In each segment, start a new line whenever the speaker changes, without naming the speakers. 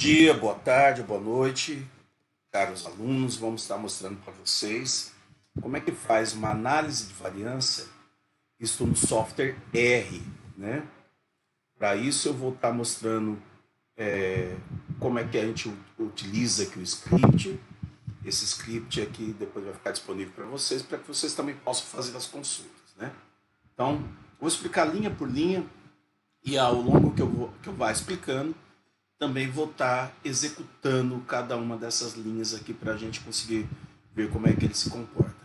dia, boa tarde, boa noite, caros alunos. Vamos estar mostrando para vocês como é que faz uma análise de variância, isso no software R, né? Para isso eu vou estar mostrando como é que a gente utiliza aqui o script. Esse script aqui depois vai ficar disponível para que vocês também possam fazer as consultas, né? Então, vou explicar linha por linha e ao longo que eu vá explicando, também vou estar executando cada uma dessas linhas aqui para a gente conseguir ver como é que ele se comporta.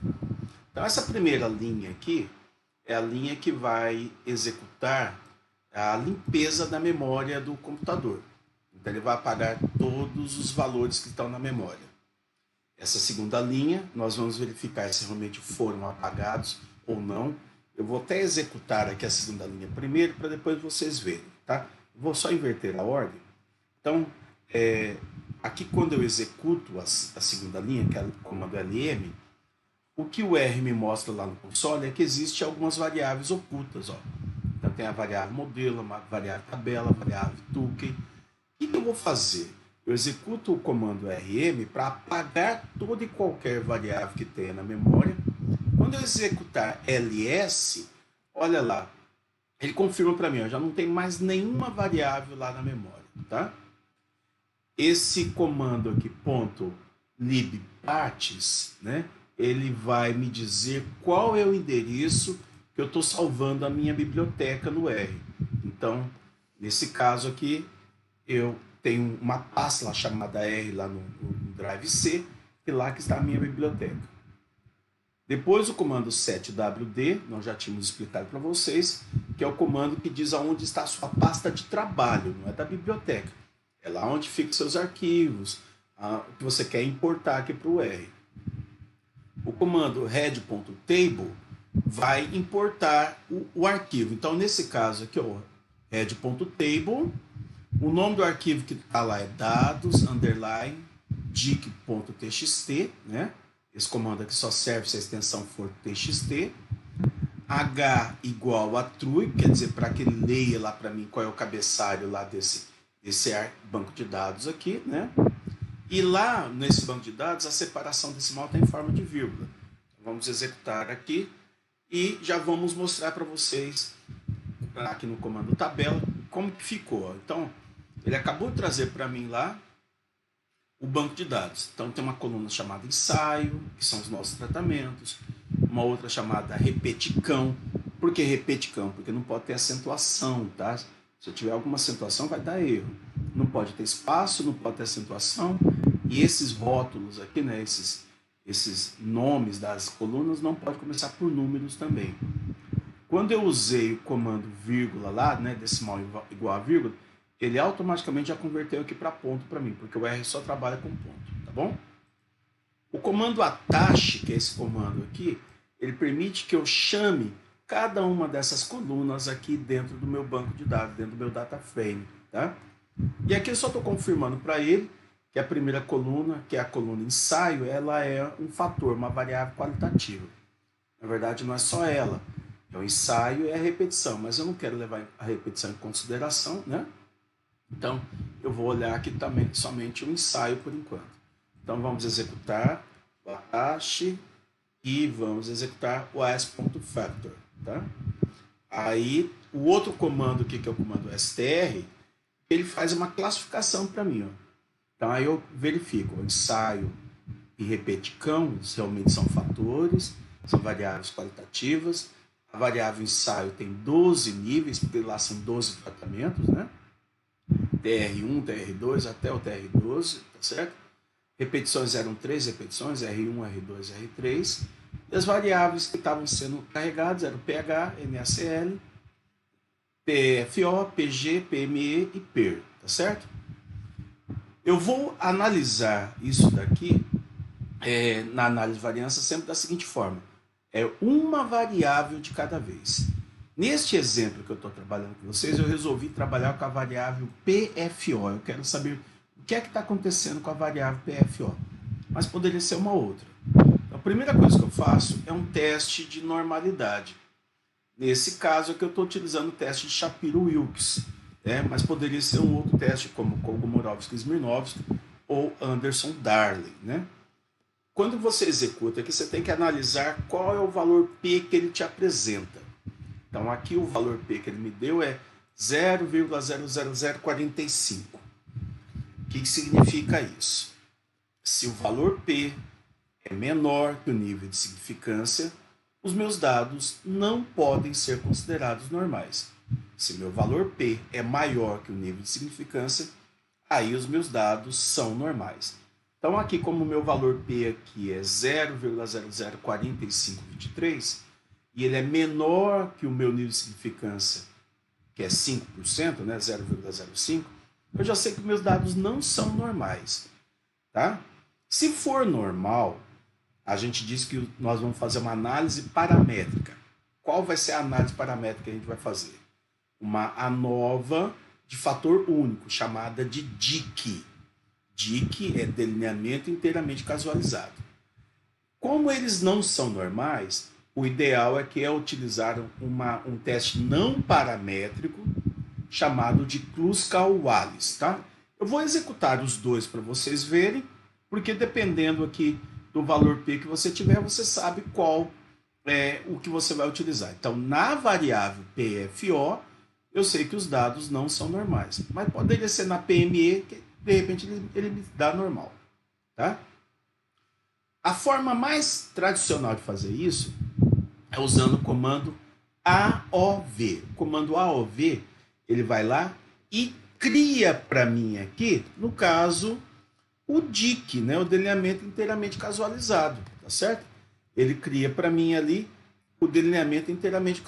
Então, essa primeira linha aqui é a linha que vai executar a limpeza da memória do computador. Então, ele vai apagar todos os valores que estão na memória. Essa segunda linha, nós vamos verificar se realmente foram apagados ou não. Eu vou até executar aqui a segunda linha primeiro, para depois vocês verem, tá? Vou só inverter a ordem. Então, aqui quando eu executo a segunda linha, que é o comando LM, o que o R me mostra lá no console é que existe algumas variáveis ocultas. Ó. Então, tem a variável modelo, a variável tabela, a variável token. O que eu vou fazer? Eu executo o comando RM para apagar toda e qualquer variável que tenha na memória. Quando eu executar ls, olha lá, ele confirma para mim, ó, já não tem mais nenhuma variável lá na memória, tá? Esse comando aqui, .libparts, né, ele vai me dizer qual é o endereço que eu estou salvando a minha biblioteca no R. Então, nesse caso aqui, eu tenho uma pasta lá chamada R lá no Drive C, e lá que está a minha biblioteca. Depois o comando setwd, nós já tínhamos explicado para vocês, que é o comando que diz aonde está a sua pasta de trabalho, não é da biblioteca. É lá onde ficam seus arquivos, que você quer importar aqui para o R. O comando head.table vai importar o arquivo. Então, nesse caso aqui, head.table, o nome do arquivo que está lá é dados_dic.txt, né? Esse comando aqui só serve se a extensão for txt. H igual a true, quer dizer, para que ele leia lá para mim qual é o cabeçalho lá desse banco de dados aqui, né? E lá, nesse banco de dados, a separação decimal está em forma de vírgula. Vamos executar aqui e já vamos mostrar para vocês, aqui no comando tabela, como que ficou. Então, ele acabou de trazer para mim lá o banco de dados. Então, tem uma coluna chamada ensaio, que são os nossos tratamentos, uma outra chamada repeticão. Por que repeticão? Porque não pode ter acentuação, tá? Se tiver alguma acentuação, vai dar erro. Não pode ter espaço, não pode ter acentuação. E esses rótulos aqui, né, esses nomes das colunas, não pode começar por números também. Quando eu usei o comando vírgula lá, né, decimal igual a vírgula, ele automaticamente já converteu aqui para ponto para mim, porque o R só trabalha com ponto, tá bom? O comando attach, que é esse comando aqui, ele permite que eu chame cada uma dessas colunas aqui dentro do meu banco de dados, dentro do meu data frame, tá? E aqui eu só estou confirmando para ele que a primeira coluna, que é a coluna ensaio, ela é um fator, uma variável qualitativa. Na verdade, não é só ela. É o ensaio e a repetição, mas eu não quero levar a repetição em consideração, né? Então, eu vou olhar aqui também somente o ensaio por enquanto. Então, vamos executar o attach e vamos executar o as.factor, tá? Aí, o outro comando aqui, que é o comando str, ele faz uma classificação para mim, ó. Então, aí eu verifico, o ensaio e repeticão realmente são fatores, são variáveis qualitativas. A variável ensaio tem 12 níveis, porque lá são 12 tratamentos, né? TR1, TR2 até o TR12, tá certo? Repetições eram 3 repetições, R1, R2, R3. E as variáveis que estavam sendo carregadas eram pH, NaCl, PFO, PG, PME e PER, tá certo? Eu vou analisar isso daqui na análise de variância sempre da seguinte forma. É uma variável de cada vez. Neste exemplo que eu estou trabalhando com vocês, eu resolvi trabalhar com a variável PFO. Eu quero saber o que é que está acontecendo com a variável PFO. Mas poderia ser uma outra. Então, a primeira coisa que eu faço é um teste de normalidade. Nesse caso aqui eu estou utilizando o teste de Shapiro-Wilks. mas poderia ser um outro teste como Kolmogorov-Smirnov ou Anderson-Darley, né? Quando você executa aqui, você tem que analisar qual é o valor P que ele te apresenta. Então aqui o valor P que ele me deu é 0,00045. O que significa isso? Se o valor P é menor que o nível de significância, os meus dados não podem ser considerados normais. Se meu valor P é maior que o nível de significância, aí os meus dados são normais. Então aqui, como o meu valor P aqui é 0,004523 e ele é menor que o meu nível de significância, que é 5%, né, 0,05, eu já sei que meus dados não são normais, tá? Se for normal, a gente diz que nós vamos fazer uma análise paramétrica. Qual vai ser a análise paramétrica que a gente vai fazer? Uma ANOVA de fator único, chamada de DIC. DIC é delineamento inteiramente casualizado. Como eles não são normais, o ideal é que é utilizar um teste não paramétrico chamado de Kruskal-Wallis, tá? Eu vou executar os dois para vocês verem, porque dependendo aqui do valor P que você tiver, você sabe qual é o que você vai utilizar. Então, na variável PFO, eu sei que os dados não são normais, mas poderia ser na PME, que de repente ele me dá normal, tá? A forma mais tradicional de fazer isso é usando o comando AOV. O comando AOV, ele vai lá e cria para mim aqui, no caso, o DIC, né, o delineamento inteiramente casualizado, tá certo? Ele cria para mim ali o delineamento inteiramente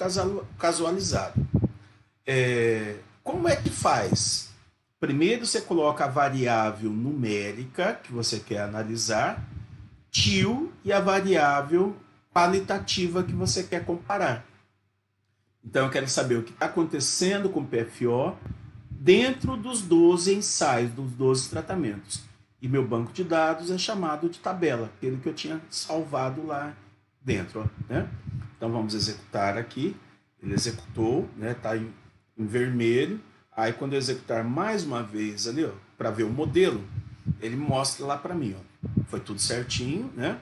casualizado. Como é que faz? Primeiro você coloca a variável numérica que você quer analisar, til, e a variável qualitativa que você quer comparar. Então eu quero saber o que está acontecendo com o PFO dentro dos 12 ensaios, dos 12 tratamentos. E meu banco de dados é chamado de tabela, aquele que eu tinha salvado lá dentro, né? Então vamos executar aqui. Ele executou, né? Está em vermelho. Aí quando eu executar mais uma vez ali, ó, para ver o modelo, ele mostra lá para mim, ó, foi tudo certinho, né?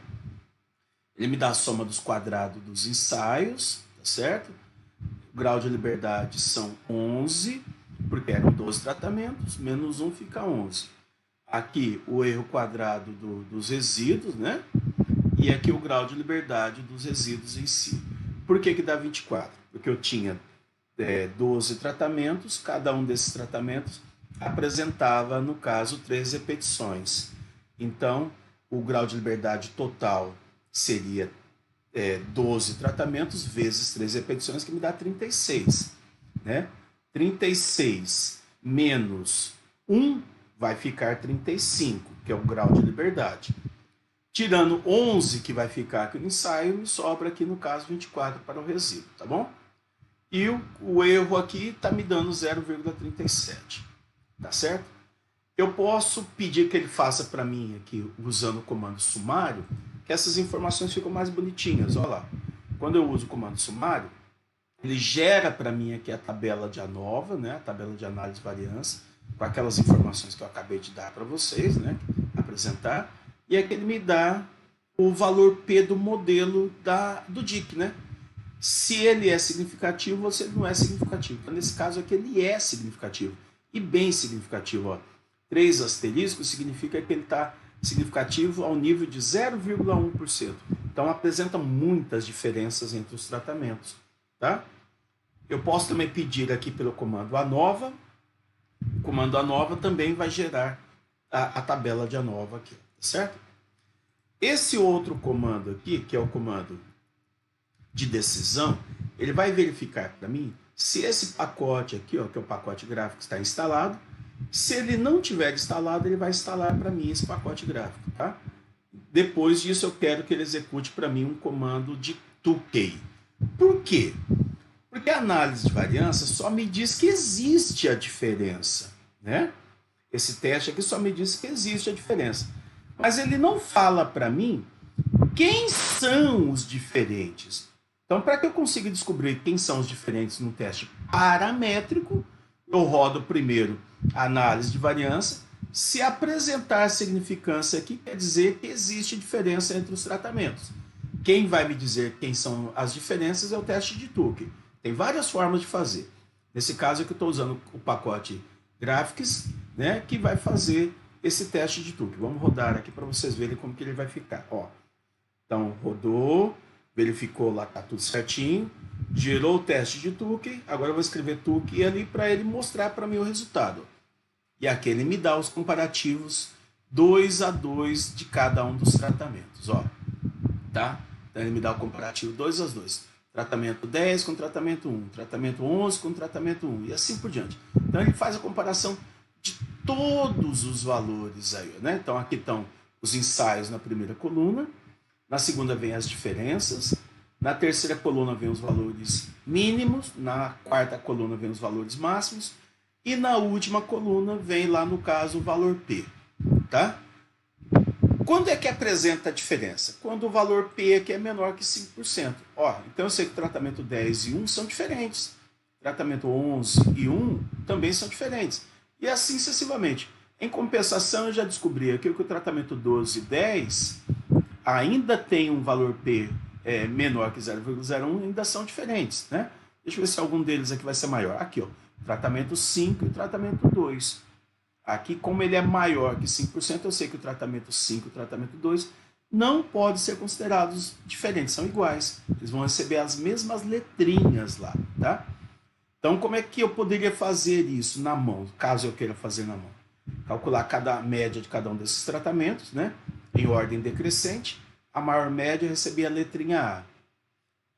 Ele me dá a soma dos quadrados dos ensaios, tá certo? O grau de liberdade são 11, porque eram 12 tratamentos, menos 1 fica 11. Aqui o erro quadrado dos resíduos, né? E aqui o grau de liberdade dos resíduos em si. Por que dá 24? Porque eu tinha 12 tratamentos, cada um desses tratamentos apresentava, no caso, 3 repetições. Então, o grau de liberdade total seria 12 tratamentos vezes 3 repetições, que me dá 36. Né? 36 menos 1 vai ficar 35, que é o grau de liberdade. Tirando 11, que vai ficar aqui no ensaio, me sobra aqui, no caso, 24 para o resíduo, tá bom? E o erro aqui está me dando 0,37, tá certo? Eu posso pedir que ele faça para mim aqui, usando o comando sumário, que essas informações ficam mais bonitinhas. Olha lá, quando eu uso o comando sumário, ele gera para mim aqui a tabela de ANOVA, né, a tabela de análise de variância, com aquelas informações que eu acabei de dar para vocês, né, apresentar, e aqui ele me dá o valor P do modelo do DIC, né? Se ele é significativo ou se ele não é significativo. Então, nesse caso aqui, ele é significativo. E bem significativo. Ó. 3 asteriscos significa que ele está significativo ao nível de 0,1%. Então, apresenta muitas diferenças entre os tratamentos. Tá? Eu posso também pedir aqui pelo comando ANOVA. O comando ANOVA também vai gerar a tabela de ANOVA aqui. Tá certo? Esse outro comando aqui, que é o comando de decisão, ele vai verificar para mim se esse pacote aqui, ó, que é o pacote gráfico, está instalado. Se ele não tiver instalado, ele vai instalar para mim esse pacote gráfico, tá? Depois disso, eu quero que ele execute para mim um comando de TUKEY. Por quê? Porque a análise de variância só me diz que existe a diferença, né? Esse teste aqui só me diz que existe a diferença. Mas ele não fala para mim quem são os diferentes. Então, para que eu consiga descobrir quem são os diferentes no teste paramétrico, Eu rodo primeiro a análise de variância. Se apresentar significância aqui, quer dizer que existe diferença entre os tratamentos. Quem vai me dizer quem são as diferenças é o teste de Tuque. Tem várias formas de fazer. Nesse caso aqui eu estou usando o pacote Graphics, né, que vai fazer esse teste de Tuque. Vamos rodar aqui para vocês verem como que ele vai ficar. Ó. Então, rodou, verificou lá, tá tudo certinho, gerou o teste de Tuque, agora eu vou escrever Tuque ali para ele mostrar para mim o resultado. E aqui ele me dá os comparativos 2 a 2 de cada um dos tratamentos, ó. Tá? Então ele me dá o comparativo 2 a 2. Tratamento 10 com tratamento 1, tratamento 11 com tratamento 1 e assim por diante. Então ele faz a comparação de todos os valores aí, né? Então aqui estão os ensaios na primeira coluna, na segunda vem as diferenças, na terceira coluna vem os valores mínimos, na quarta coluna vem os valores máximos e na última coluna vem lá no caso o valor P, tá? Quando é que apresenta a diferença? Quando o valor P aqui é menor que 5%. Ó, então eu sei que o tratamento 10 e 1 são diferentes. Tratamento 11 e 1 também são diferentes. E assim sucessivamente. Em compensação, eu já descobri aqui que o tratamento 12 e 10 ainda tem um valor P menor que 0,01, ainda são diferentes, né? Deixa eu ver se algum deles aqui vai ser maior. Aqui, ó, tratamento 5 e tratamento 2. Aqui, como ele é maior que 5%, eu sei que o tratamento 5 e o tratamento 2 não podem ser considerados diferentes, são iguais. Eles vão receber as mesmas letrinhas lá, tá? Então, como é que eu poderia fazer isso na mão, caso eu queira fazer na mão? Calcular a média de cada um desses tratamentos, né? Em ordem decrescente. A maior média recebe a letrinha A.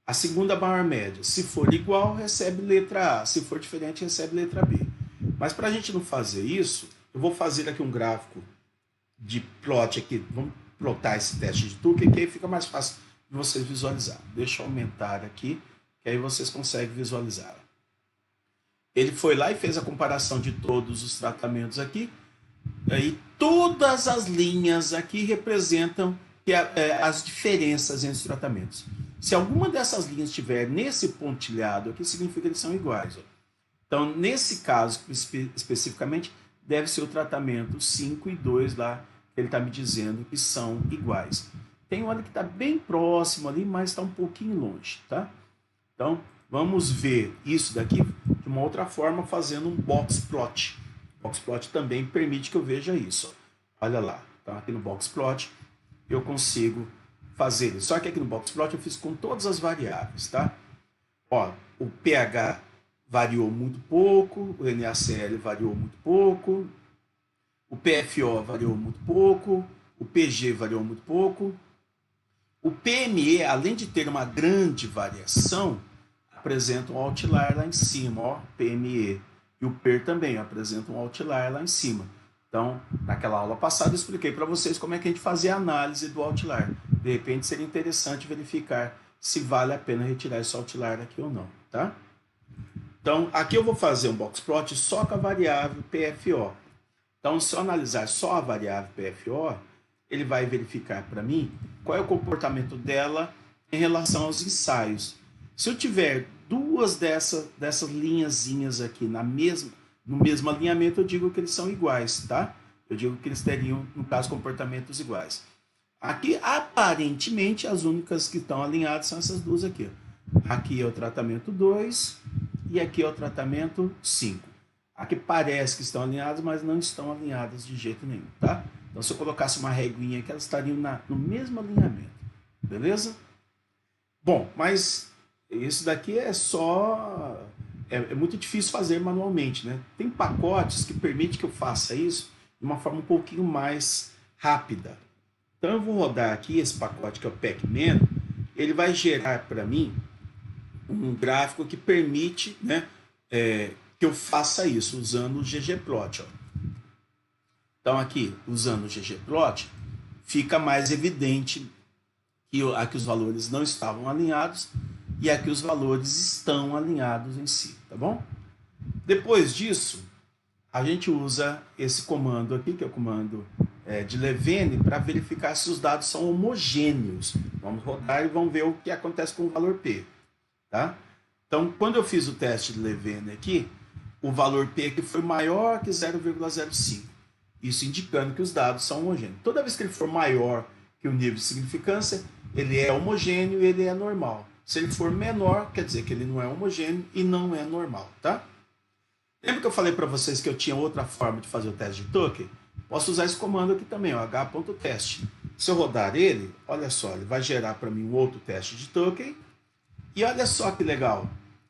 A segunda maior média, se for igual, recebe letra A. Se for diferente, recebe letra B. Mas para a gente não fazer isso, eu vou fazer aqui um gráfico de plot aqui. Vamos plotar esse teste de Tuque, que aí fica mais fácil de vocês visualizar. Deixa eu aumentar aqui, que aí vocês conseguem visualizar. Ele foi lá e fez a comparação de todos os tratamentos aqui. E todas as linhas aqui representam as diferenças entre os tratamentos. Se alguma dessas linhas estiver nesse pontilhado aqui, significa que eles são iguais. Ó. Então, nesse caso especificamente, deve ser o tratamento 5 e 2 lá, que ele está me dizendo que são iguais. Tem um ali que está bem próximo ali, mas está um pouquinho longe, tá? Então, vamos ver isso daqui de uma outra forma, fazendo um box plot. O box plot também permite que eu veja isso. Ó. Olha lá, então aqui no box plot eu consigo fazer isso. Só que aqui no box plot eu fiz com todas as variáveis, tá? Ó, o pH variou muito pouco, o NaCl variou muito pouco, o PFO variou muito pouco, o PG variou muito pouco. O PME, além de ter uma grande variação, apresenta um outlier lá em cima, ó, PME. E o PER também apresenta um outlier lá em cima. Então, naquela aula passada eu expliquei para vocês como é que a gente fazia a análise do outlier. De repente seria interessante verificar se vale a pena retirar esse outlier aqui ou não, tá? Então, aqui eu vou fazer um box plot só com a variável PFO. Então, se eu analisar só a variável PFO, ele vai verificar para mim qual é o comportamento dela em relação aos ensaios. Se eu tiver duas dessas linhazinhas aqui no mesmo alinhamento, eu digo que eles são iguais, tá? Eu digo que eles teriam, no caso, comportamentos iguais. Aqui, aparentemente, as únicas que estão alinhadas são essas duas aqui. Aqui é o tratamento 2 e aqui é o tratamento 5. Aqui parece que estão alinhadas, mas não estão alinhadas de jeito nenhum, tá? Então, se eu colocasse uma reguinha aqui, elas estariam no mesmo alinhamento, beleza? Bom, mas isso daqui é só... É muito difícil fazer manualmente, né? Tem pacotes que permitem que eu faça isso de uma forma um pouquinho mais rápida. Então, eu vou rodar aqui esse pacote que é o Pacman. Ele vai gerar para mim um gráfico que permite, né, que eu faça isso usando o ggplot. Ó. Então, aqui, usando o ggplot, fica mais evidente que aqui os valores não estavam alinhados e aqui os valores estão alinhados em si, tá bom? Depois disso, a gente usa esse comando aqui, que é o comando de Levene, para verificar se os dados são homogêneos. Vamos rodar e vamos ver o que acontece com o valor P. Tá? Então, quando eu fiz o teste de Levene aqui, o valor P aqui foi maior que 0,05. Isso indicando que os dados são homogêneos. Toda vez que ele for maior que o nível de significância, ele é homogêneo e ele é normal. Se ele for menor, quer dizer que ele não é homogêneo e não é normal, tá? Lembra que eu falei para vocês que eu tinha outra forma de fazer o teste de Tucker? Posso usar esse comando aqui também, ó, h.test. Se eu rodar ele, olha só, ele vai gerar para mim um outro teste de Tucker. E olha só que legal,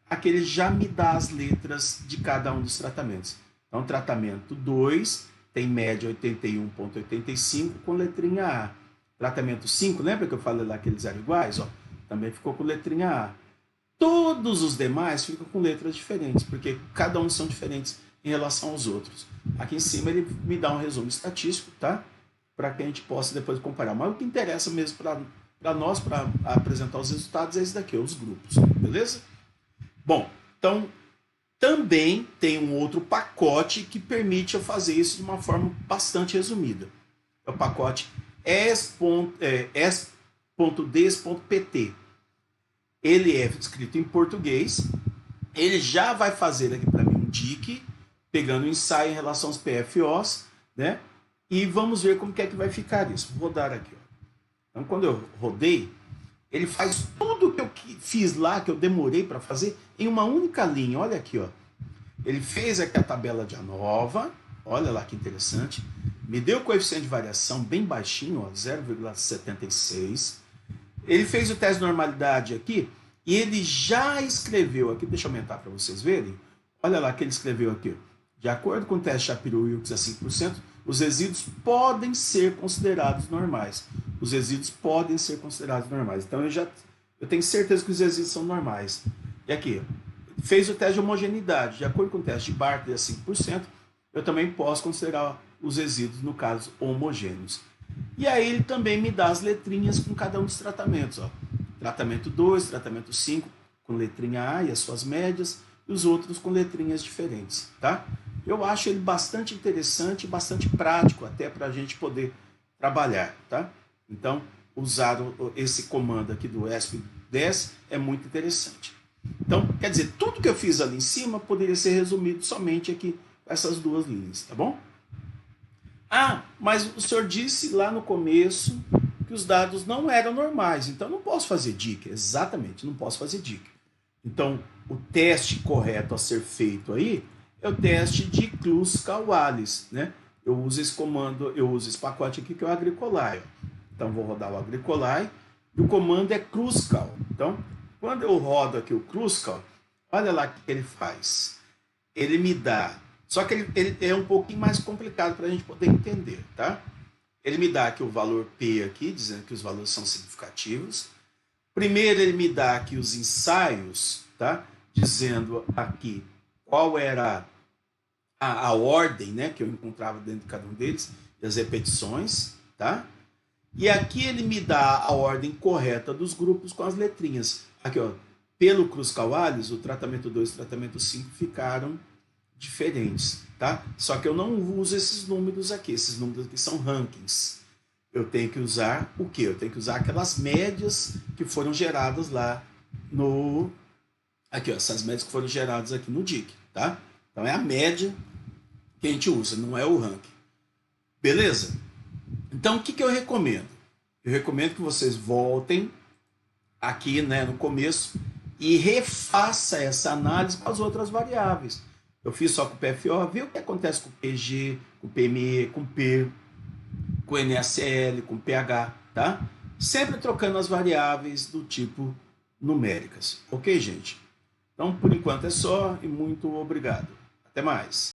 aqui ele já me dá as letras de cada um dos tratamentos. Então, tratamento 2 tem média 81,85 com letrinha A. Tratamento 5, lembra que eu falei lá que eles eram iguais? Ó, também ficou com letrinha A. Todos os demais ficam com letras diferentes, porque cada um são diferentes em relação aos outros. Aqui em cima ele me dá um resumo estatístico, tá? Para que a gente possa depois comparar. Mas o que interessa mesmo para nós, para apresentar os resultados, é esse daqui, os grupos, beleza? Bom, então também tem um outro pacote que permite eu fazer isso de uma forma bastante resumida. É o pacote s.des.pt. Ele é escrito em português. Ele já vai fazer aqui para mim um DIC, pegando o ensaio em relação aos PFOs, né? E vamos ver como que é que vai ficar isso. Vou rodar aqui, ó. Então, quando eu rodei, ele faz tudo que eu fiz lá, que eu demorei para fazer, em uma única linha. Olha aqui, ó. Ele fez aqui a tabela de ANOVA. Olha lá que interessante. Me deu o coeficiente de variação bem baixinho, ó, 0,76. Ele fez o teste de normalidade aqui e ele já escreveu aqui, deixa eu aumentar para vocês verem. Olha lá que ele escreveu aqui. De acordo com o teste Shapiro-Wilks a 5%, os resíduos podem ser considerados normais. Os resíduos podem ser considerados normais. Então eu tenho certeza que os resíduos são normais. E aqui, fez o teste de homogeneidade. De acordo com o teste de Bartlett a 5%, eu também posso considerar os resíduos, no caso, homogêneos. E aí ele também me dá as letrinhas com cada um dos tratamentos. Ó. Tratamento 2, tratamento 5, com letrinha A e as suas médias, e os outros com letrinhas diferentes. Tá? Eu acho ele bastante interessante, bastante prático, até para a gente poder trabalhar. Tá? Então, usar esse comando aqui do ESP10 é muito interessante. Então, quer dizer, tudo que eu fiz ali em cima poderia ser resumido somente aqui com essas duas linhas, tá bom? Ah, mas o senhor disse lá no começo que os dados não eram normais, então não posso fazer DIC. Exatamente, não posso fazer DIC. Então, o teste correto a ser feito aí é o teste de Kruskal-Wallis, né? Eu uso esse comando, eu uso esse pacote aqui que é o Agricolie. Então, vou rodar o Agricolie e o comando é Kruskal. Então, quando eu rodo aqui o Kruskal, olha lá o que ele faz. Ele me dá... Só que ele é um pouquinho mais complicado para a gente poder entender, tá? Ele me dá aqui o valor P aqui, dizendo que os valores são significativos. Primeiro ele me dá aqui os ensaios, tá? Dizendo aqui qual era a ordem, né, que eu encontrava dentro de cada um deles, e as repetições, tá? E aqui ele me dá a ordem correta dos grupos com as letrinhas. Aqui, ó, pelo Kruskal-Wallis, o tratamento 2 e o tratamento 5 ficaram diferentes, tá? Só que eu não uso esses números aqui são rankings. Eu tenho que usar o quê? Eu tenho que usar aquelas médias que foram geradas lá no... Aqui, ó, essas médias que foram geradas aqui no DIC, tá? Então é a média que a gente usa, não é o ranking. Beleza? Então o que eu recomendo? Eu recomendo que vocês voltem aqui, né, no começo e refaça essa análise com as outras variáveis. Eu fiz só com o PFO, viu o que acontece com o PG, com o PME, com o P, com o NaCl, com o pH, tá? Sempre trocando as variáveis do tipo numéricas. Ok, gente? Então, por enquanto é só e muito obrigado. Até mais.